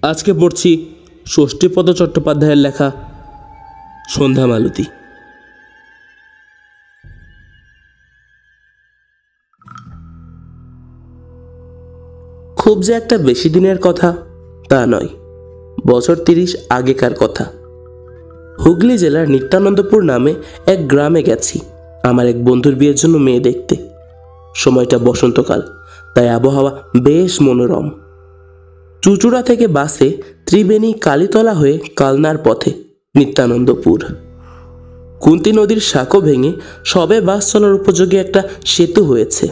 আজকে পড়ছি ষষ্ঠীপদ চট্টোপাধ্যায়ের লেখা সন্ধ্যা মালতী। খুব যে একটা বেশি দিনের কথা তা নয়, বছর 30 আগেকার কথা। হুগলি জেলার নিত্যানন্দপুর নামে এক গ্রামে গেছি আমার এক বন্ধুর বিয়ের জন্য মেয়ে দেখতে। সময়টা বসন্তকাল, তাই আবহাওয়া বেশ মনোরম। চুচুড়া থেকে বাসে ত্রিবেণী কালীতলা হয়ে কালনার পথে নিত্যানন্দপুর। কুন্তী নদীর শাখো ভেঙে সবে বাস চলার উপযোগী একটা সেতু হয়েছে,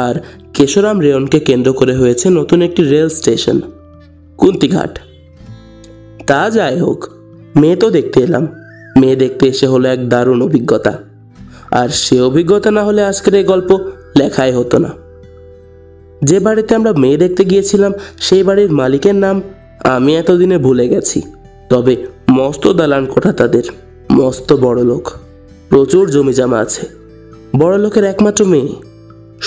আর কেশরাম রেয়নকে কেন্দ্র করে হয়েছে নতুন একটি রেল স্টেশন, কুন্তিঘাট। তা যাই হোক, মেয়ে তো দেখতে এলাম। মেয়ে দেখতে এসে হলো এক দারুণ অভিজ্ঞতা, আর সে অভিজ্ঞতা না হলে আজকের এই গল্প লেখাই হতো না। যে বাড়িতে আমরা মেয়ে দেখতে গিয়েছিলাম সেই বাড়ির মালিকের নাম আমি এতদিনে ভুলে গেছি, তবে মস্ত দালান কোঠা তাদের, মস্ত বড় লোক, প্রচুর জমি জমা আছে। বড় লোকের একমাত্র মেয়ে,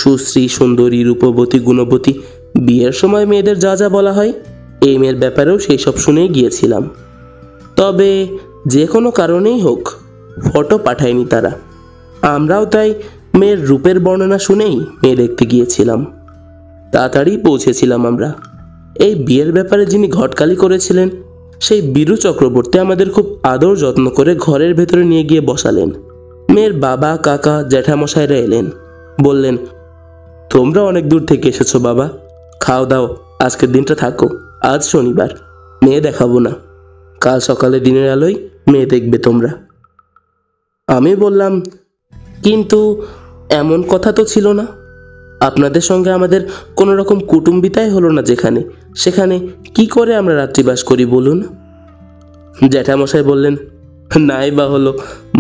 সুশ্রী সুন্দরী রূপবতী গুণবতী। বিয়ের সময় মেয়েদের যা যা বলা হয়, এই মেয়ের ব্যাপারেও সেই সব শুনেই গিয়েছিলাম। তবে যে কোনো কারণেই হোক ফটো পাঠায়নি তারা। আমরাও তাই মেয়ের রূপের বর্ণনা শুনেই মেয়ে দেখতে গিয়েছিলাম। তাড়াতাড়ি পৌঁছেছিলাম আমরা। এই বিয়ের ব্যাপারে যিনি ঘটকালি করেছিলেন সেই বীরু চক্রবর্তী আমাদের খুব আদর যত্ন করে ঘরের ভেতরে নিয়ে গিয়ে বসালেন। মেয়ের বাবা কাকা জ্যাঠামশাইরা এলেন, বললেন, তোমরা অনেক দূর থেকে এসেছো বাবা, খাও দাও, আজকের দিনটা থাকো, আজ শনিবার, মেয়ে দেখাবো না, কাল সকালে দিনের আলোয় মেয়ে দেখবে তোমরা। আমি বললাম, কিন্তু এমন কথা তো ছিল না, আপনাদের সঙ্গে আমাদের কোনো রকম কুটুম্বিতাই হলো না, যেখানে সেখানে কি করে আমরা রাত্রিবাস করি বলুন। জ্যাঠামশাই বললেন, নাই বা হলো,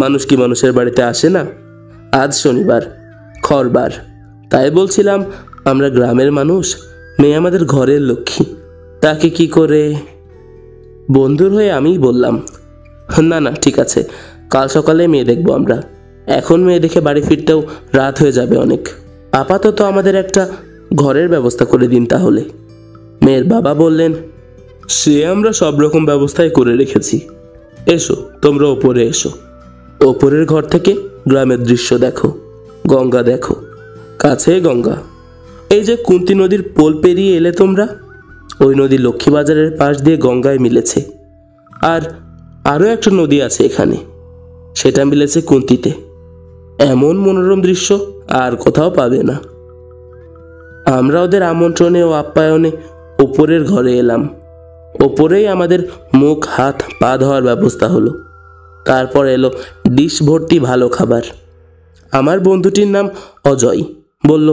মানুষ কি মানুষের বাড়িতে আসে না? আজ শনিবার, খরবার, তাই বলছিলাম আমরা গ্রামের মানুষ, মেয়ে আমাদের ঘরের লক্ষ্মী, তাকে কি করে। বন্ধুর হয়ে আমিই বললাম, না না ঠিক আছে, কাল সকালে মেয়ে দেখবো আমরা, এখন মেয়ে দেখে বাড়ি ফিরতেও রাত হয়ে যাবে অনেক, আপাতত আমাদের একটা ঘরের ব্যবস্থা করে দিন তাহলে। মেয়ের বাবা বললেন, সে আমরা সব রকম ব্যবস্থাই করে রেখেছি, এসো তোমরা ওপরে এসো। ওপরের ঘর থেকে গ্রামের দৃশ্য দেখো, গঙ্গা দেখো, কাছে গঙ্গা। এই যে কুন্তী নদীর পোল পেরিয়ে এলে তোমরা, ওই নদী লক্ষ্মীবাজারের পাশ দিয়ে গঙ্গায় মিলেছে। আর আরও একটা নদী আছে এখানে, সেটা মিলেছে কুন্তীতে। এমন মনোরম দৃশ্য আর কোথাও পাবে না। আমরা ওদের আমন্ত্রণে ও আপ্যায়নে ওপরের ঘরে এলাম। ওপরেই আমাদের মুখ হাত পা ধোয়ার ব্যবস্থা হলো। তারপর এলো ডিশ ভর্তি ভালো খাবার। আমার বন্ধুটির নাম অজয়, বলল,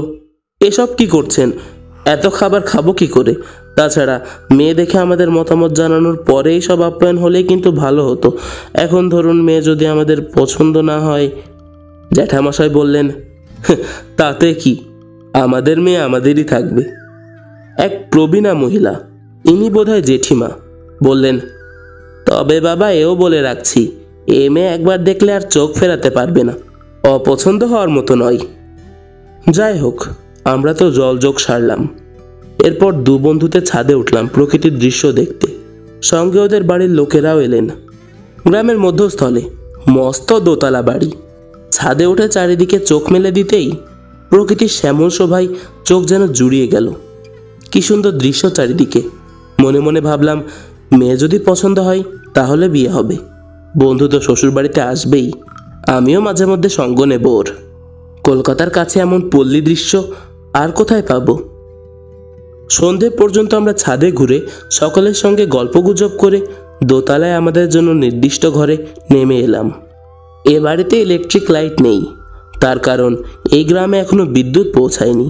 এসব কি করছেন, এত খাবার খাবো কি করে? তাছাড়া মেয়ে দেখে আমাদের মতামত জানানোর পরেই সব আপ্যায়ন হলেই কিন্তু ভালো হতো। এখন ধরুন মেয়ে যদি আমাদের পছন্দ না হয়। জ্যাঠামশাই বললেন, তাতে কি, আমাদের মেয়ে আমাদেরই থাকবে। এক প্রবীণা মহিলা, ইনি বোধহয় জেঠিমা, বললেন, তবে বাবা এও বলে রাখছি, এ মেয়ে একবার দেখলে আর চোখ ফেরাতে পারবে না, অপছন্দ হওয়ার মতো নয়। যাই হোক, আমরা তো জলযোগ সারলাম। এরপর দু বন্ধুতে ছাদে উঠলাম প্রকৃতির দৃশ্য দেখতে। সঙ্গে ওদের বাড়ির লোকেরাও এলেন। গ্রামের মধ্যস্থলে মস্ত দোতলা বাড়ি। ছাদে উঠে চারিদিকে চোখ মেলে দিতেই প্রকৃতির শ্যামল শোভায় চোখ যেন জুড়িয়ে গেল। কি সুন্দর দৃশ্য চারিদিকে। মনে মনে ভাবলাম, মেয়ে যদি পছন্দ হয় তাহলে বিয়ে হবে। বন্ধু তো শ্বশুর বাড়িতে আসবেই, আমিও মাঝে মধ্যে সঙ্গ নেব ওর। কলকাতার কাছে এমন পল্লী দৃশ্য আর কোথায় পাবো? সন্ধে পর্যন্ত আমরা ছাদে ঘুরে সকলের সঙ্গে গল্পগুজব করে দোতলায় আমাদের জন্য নির্দিষ্ট ঘরে নেমে এলাম। এ বাড়িতে ইলেকট্রিক লাইট নেই, তার কারণ এই গ্রামে এখনো বিদ্যুৎ পৌঁছায়নি।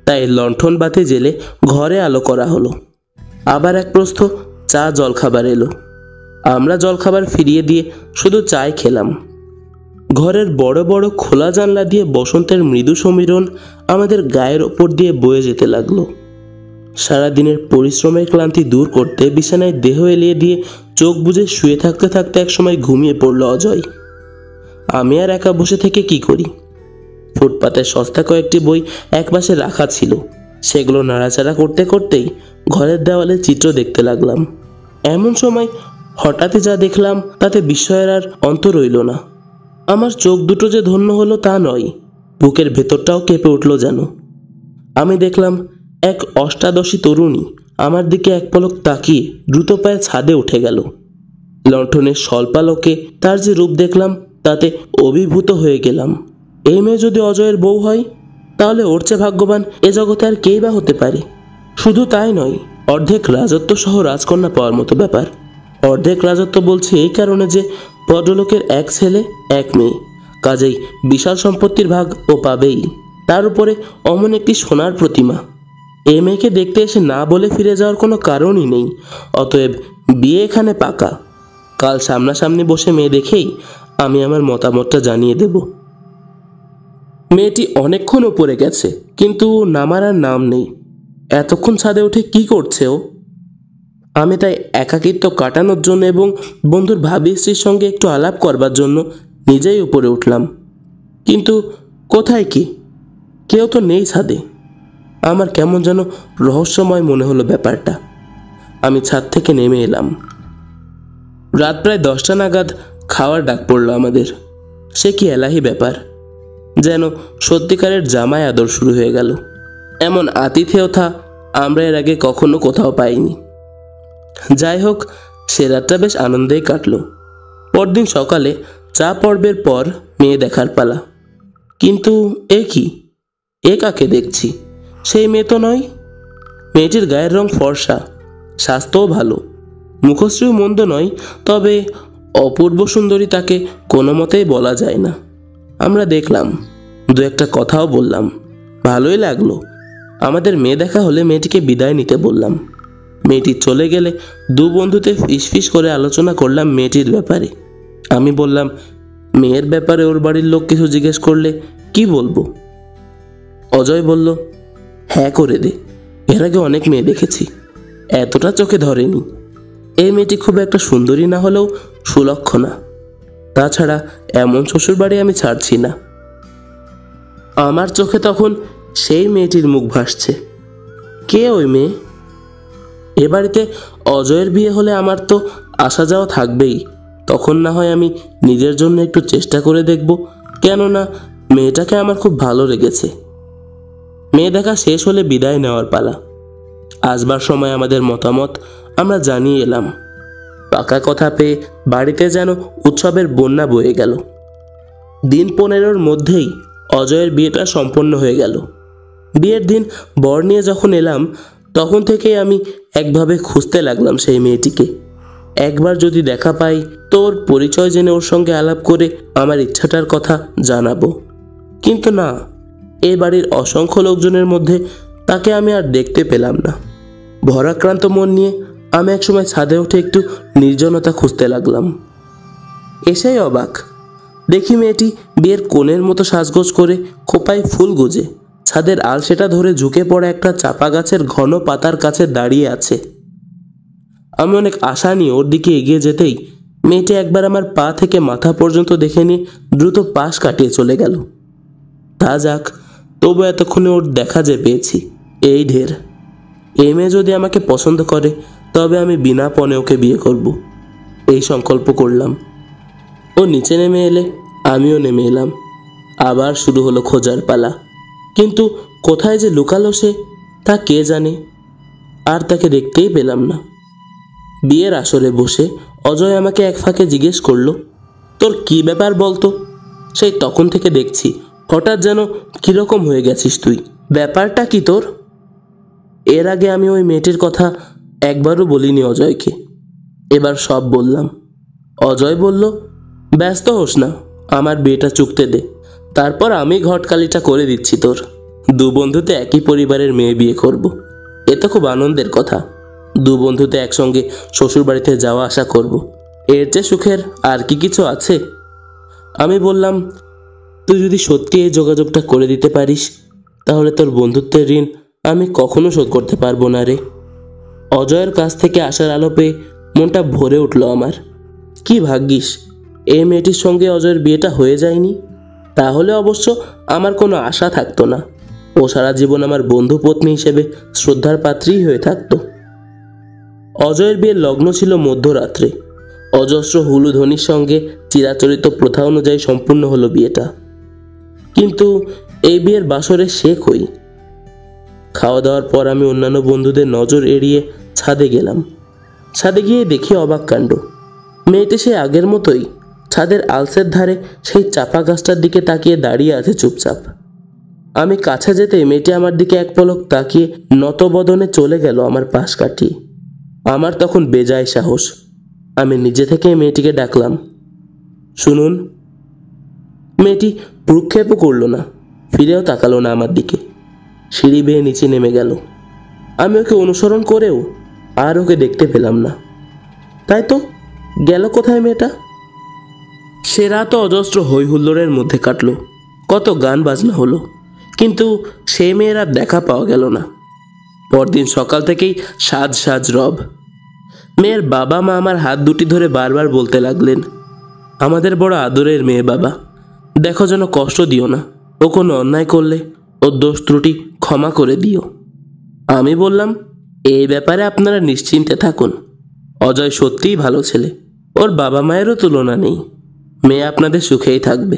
তাই লণ্ঠন বাতি জেলে ঘরে আলো করা হলো। আবার এক প্রস্থ চা জলখাবার এলো। আমরা জলখাবার ফিরিয়ে দিয়ে শুধু চাই খেলাম। ঘরের বড় বড় খোলা জানলা দিয়ে বসন্তের মৃদু সমীরণ আমাদের গায়ের ওপর দিয়ে বয়ে যেতে লাগলো। সারাদিনের পরিশ্রমের ক্লান্তি দূর করতে বিছানায় দেহ এলিয়ে দিয়ে চোখ বুজে শুয়ে থাকতে থাকতে একসময় ঘুমিয়ে পড়ল অজয়। আমি আর একা বসে থেকে কি করি? ফুটপাতের সস্তা কয়েকটি বই একপাশে রাখা ছিল, সেগুলো নাড়াচাড়া করতে করতেই ঘরের দেওয়ালে চিত্র দেখতে লাগলাম। এমন সময় হঠাৎই যা দেখলাম তাতে বিস্ময়ের আর অন্ত রইল না। আমার চোখ দুটো যে ধন্য হলো তা নয়, বুকের ভেতরটাও কেঁপে উঠল যেন। আমি দেখলাম এক অষ্টাদশী তরুণী আমার দিকে এক পলক তাকিয়ে দ্রুত পায়ে ছাদে উঠে গেল। লণ্ঠনের স্বল্পালোকে তার যে রূপ দেখলাম তাতে অভিভূত হয়ে গেলাম। এই মেয়ে যদি অজয়ের বউ হয়, তাহলে ওর চেয়ে ভাগ্যবান এ জগতে আর কেই বা হতে পারে। শুধু তাই নয়, অর্ধেক রাজত্ব সহ রাজকন্যা পাওয়ার মতো ব্যাপার। অর্ধেক রাজত্ব বলছি এই কারণে যে ভদ্রলোকের এক ছেলে এক মেয়ে, কাজেই বিশাল সম্পত্তির ভাগ ও পাবেই। তার উপরে অমন একটি সোনার প্রতিমা। এই মেয়েকে দেখতে এসে না বলে ফিরে যাওয়ার কোনো কারণই নেই। অতএব বিয়ে এখানে পাকা। কাল সামনাসামনি বসে মেয়ে দেখেই আমি আমার মতামতটা জানিয়ে দেব। মেয়েটি অনেকক্ষণ ওপরে গেছে, কিন্তু নামার আর নাম নেই। এতক্ষণ ছাদে উঠে কি করছে ও? আমি তাই একাকিত্ব কাটানোর জন্য এবং বন্ধুর ভাবি স্ত্রীর সঙ্গে একটু আলাপ করবার জন্য নিজেই উপরে উঠলাম। কিন্তু কোথায় কি? কেউ তো নেই ছাদে। আমার কেমন যেন রহস্যময় মনে হলো ব্যাপারটা। আমি ছাদ থেকে নেমে এলাম। রাত প্রায় 10টা নাগাদ খাওয়ার ডাক পড়ল আমাদের। সে কি এলাহি ব্যাপার! যেন সত্যিকারের জামাই আদর শুরু হয়ে গেল। এমন আতিথেয়তা আমরা এর আগে কখনো কোথাও পাইনি। যাই হোক, সে রাতটা বেশ আনন্দেই কাটল। পরদিন সকালে চা পর্বের পর মেয়ে দেখার পালা। কিন্তু এ কি? এ কাকে দেখছি? সেই মেয়ে তো নয়। মেয়েটির গায়ের রং ফর্সা, স্বাস্থ্যও ভালো, মুখশ্রীও মন্দ নয়, তবে অপূর্ব সুন্দরী তাকে কোনো মতেই বলা যায় না। আমরা দেখলাম, দু একটা কথাও বললাম, ভালোই লাগলো। আমাদের মেয়ে দেখা হলে মেয়েটিকে বিদায় নিতে বললাম। মেয়েটি চলে গেলে দু বন্ধুতে ফিসফিস করে আলোচনা করলাম মেয়েটির ব্যাপারে। আমি বললাম, মেয়ের ব্যাপারে ওর বাড়ির লোক কিছু জিজ্ঞেস করলে কি বলবো? অজয় বলল, হ্যাঁ করে দে, এর আগে অনেক মেয়ে দেখেছি, এতটা চোখে ধরেনি। এই মেয়েটি খুব একটা সুন্দরী না হলেও সুলক্ষণা। তাছাড়া এমন শ্বশুরবাড়ি আমি ছাড়ছি না। আমার চোখে তখন সেই মেয়েটির মুখ ভাসছে। কে ওই মেয়ে? এ বাড়িতে অজয়ের বিয়ে হলে আমার তো আসা যাওয়া থাকবেই। তখন না হয় আমি নিজের জন্য একটু চেষ্টা করে দেখব, কেননা মেয়েটাকে আমার খুব ভালো লেগেছে। মেয়ে দেখা শেষ হলে বিদায় নেওয়ার পালা। আসবার সময় আমাদের মতামত আমরা জানিয়ে এলাম। পাকা কথা পেয়ে বাড়িতে যেন উৎসবের বন্যা বয়ে গেল। দিন 15-র মধ্যেই অজয়ের বিয়েটা সম্পন্ন হয়ে গেল। বিয়ের দিন বর নিয়ে যখন এলাম, তখন থেকেই আমি একভাবে খুঁজতে লাগলাম সেই মেয়েটিকে। একবার যদি দেখা পাই তো ওর পরিচয় জেনে ওর সঙ্গে আলাপ করে আমার ইচ্ছাটার কথা জানাবো। কিন্তু না, এ বাড়ির অসংখ্য লোকজনের মধ্যে তাকে আমি আর দেখতে পেলাম না। ভরাক্রান্ত মন নিয়ে আমি একসময় ছাদে উঠে একটু নির্জনতা খুঁজতে লাগলাম। এসেই অবাক, দেখি মেয়েটি বিয়ের কোণের মতো সাজগোজ করে খোপায় ফুল গুজে ছাদের আলসেটা ধরে ঝুঁকে পড়া একটা চাপা গাছের ঘন পাতার কাছে দাঁড়িয়ে আছে। আমি অনেক আশা নিয়ে ওর দিকে এগিয়ে যেতেই মেয়েটি একবার আমার পা থেকে মাথা পর্যন্ত দেখে নিয়ে দ্রুত পাশ কাটিয়ে চলে গেল। তা যাক, তবু এতক্ষণে ওর দেখা যে পেয়েছি, এই ঢের। এই মেয়ে যদি আমাকে পছন্দ করে তবে আমি বিনা পণে ওকে বিয়ে করব, এই সংকল্প করলাম। ও নিচে নেমে এলে আমিও নেমে এলাম। আবার শুরু হলো খোঁজার পালা। কিন্তু কোথায় যে লুকালো সে, তা কে জানে। আর তাকে দেখতেই পেলাম না। বিয়ের আসরে বসে অজয় আমাকে এক ফাঁকে জিজ্ঞেস করলো, তোর কি ব্যাপার বলতো? সেই তখন থেকে দেখছি হঠাৎ যেন কিরকম হয়ে গেছিস তুই। ব্যাপারটা কি তোর? এর আগে আমি ওই মেয়েটির কথা একবারও বলিনি অজয়কে। এবার সব বললাম। অজয় বলল, ব্যস্ত হোস না, আমার বিয়েটা চুকতে দে, তারপর আমি ঘটকালিটা করে দিচ্ছি তোর। দু বন্ধুতে একই পরিবারের মেয়ে বিয়ে করব। এ তো খুব আনন্দের কথা। দু বন্ধুতে একসঙ্গে শ্বশুরবাড়িতে যাওয়া আসা করব। এর চেয়ে সুখের আর কি কিছু আছে? আমি বললাম, তুই যদি সত্যি এই যোগাযোগটা করে দিতে পারিস, তাহলে তোর বন্ধুত্বের ঋণ আমি কখনো শোধ করতে পারবো না রে। অজয়ের কাছ থেকে আসার আলো পেয়ে মনটা ভরে উঠল আমার। কি ভাগ্যিস এই মেয়েটির সঙ্গে অজয়ের বিয়েটা হয়ে যায়নি, তাহলে অবশ্য আমার কোনো আশা থাকতো না। ও সারা জীবন আমার বন্ধু পত্নী হিসেবে শ্রদ্ধার পাত্রীই হয়ে থাকত। অজয়ের বিয়ের লগ্ন ছিল মধ্যরাত্রে। অজস্র হুলুধ্বনির সঙ্গে চিরাচরিত প্রথা অনুযায়ী সম্পূর্ণ হলো বিয়েটা। কিন্তু এই বিয়ের বাসরে শেখ হই। খাওয়া দাওয়ার পর আমি অন্যান্য বন্ধুদের নজর এড়িয়ে ছাদে গেলাম। ছাদে গিয়ে দেখি অবাক কাণ্ড। মেয়েটি সে আগের মতোই ছাদের আলসের ধারে সেই চাপা গাছটার দিকে তাকিয়ে দাঁড়িয়ে আছে চুপচাপ। আমি কাছে যেতে মেয়েটি আমার দিকে এক পলক তাকিয়ে নতবদনে চলে গেল আমার পাশ কাটিয়ে। আমার তখন বেজায় সাহস। আমি নিজে থেকে মেয়েটিকে ডাকলাম, শুনুন। মেয়েটি ভ্রুক্ষেপও করল না, ফিরেও তাকালো না আমার দিকে। সিঁড়ি বেয়ে নিচে নেমে গেল। আমি ওকে অনুসরণ করেও আর ওকে দেখতে পেলাম না। তাই তো, গেল কোথায় মেয়েটা? সে রাত অজস্র হই হুল্লোড়ের মধ্যে কাটলো। কত গান বাজনা হলো, কিন্তু সেই মেয়ের আর দেখা পাওয়া গেল না। পরদিন সকাল থেকেই সাজ সাজ রব। মেয়ের বাবা মা আমার হাত দুটি ধরে বারবার বলতে লাগলেন, আমাদের বড় আদরের মেয়ে বাবা, দেখো যেন কষ্ট দিও না। ও কোনো অন্যায় করলে ওর দোষ ত্রুটি ক্ষমা করে দিও। আমি বললাম, এই ব্যাপারে আপনারা নিশ্চিন্তে থাকুন। অজয় সত্যিই ভালো ছেলে, ওর বাবা মায়েরও তুলনা নেই। মেয়ে আপনাদের সুখেই থাকবে।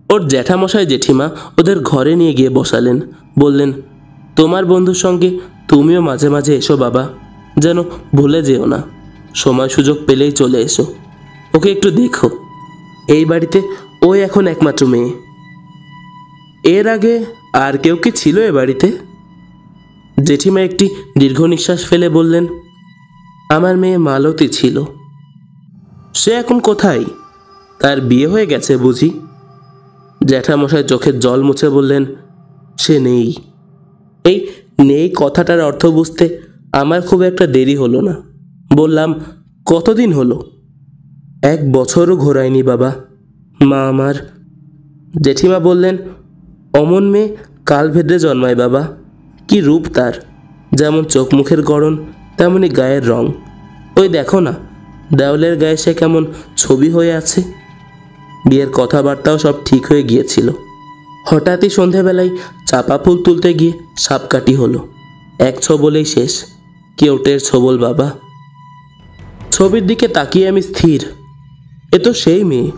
ওর জ্যাঠামশাই জেঠিমা ওদের ঘরে নিয়ে গিয়ে বসালেন। বললেন, তোমার বন্ধুর সঙ্গে তুমিও মাঝে মাঝে এসো বাবা, যেন ভুলে যেও না। সময় সুযোগ পেলেই চলে এসো, ওকে একটু দেখো। এই বাড়িতে ওই এখন একমাত্র মেয়ে। এর আগে আর কেউ কি ছিল এ বাড়িতে? জেঠিমা একটি দীর্ঘ নিঃশ্বাস ফেলে বললেন, আমার মেয়ে মালতী ছিল। সে এখন কোথায়? তার বিয়ে হয়ে গেছে বুঝি? জ্যাঠামশাই চোখের জল মুছে বললেন, সে নেই। এই নেই কথাটার অর্থ বুঝতে আমার খুব একটা দেরি হলো না। বললাম, কতদিন হলো? 1 বছরও ঘোরায়নি বাবা, মা আমার। জেঠিমা বললেন, অমন মেয়ে কাল ভেদ্রে জন্মায় বাবা। কি রূপ তার, যেমন চোখ মুখের গড়ন তেমনি গায়ের রং। ওই দেখো না, দেওয়ালের গায়ে সে কেমন ছবি হয়ে আছে। বিয়ের কথাবার্তাও সব ঠিক হয়ে গিয়েছিল। হঠাৎই সন্ধেবেলায় চাপা ফুল তুলতে গিয়ে সাপকাঠি হলো। এক ছোবলেই শেষ। কেউটের ছোবল বাবা। ছবির দিকে তাকিয়ে আমি স্থির। এ তো সেই মেয়ে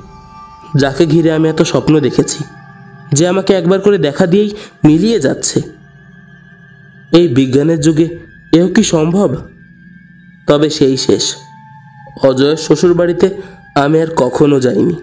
যাকে ঘিরে আমি এত স্বপ্ন দেখেছি, যে আমাকে একবার করে দেখা দিয়েই মিলিয়ে যাচ্ছে। এই বিজ্ঞানের যুগে এও কি সম্ভব? তবে সেই শেষ। অজয়ের শ্বশুর বাড়িতে আমি আর কখনো যাইনি।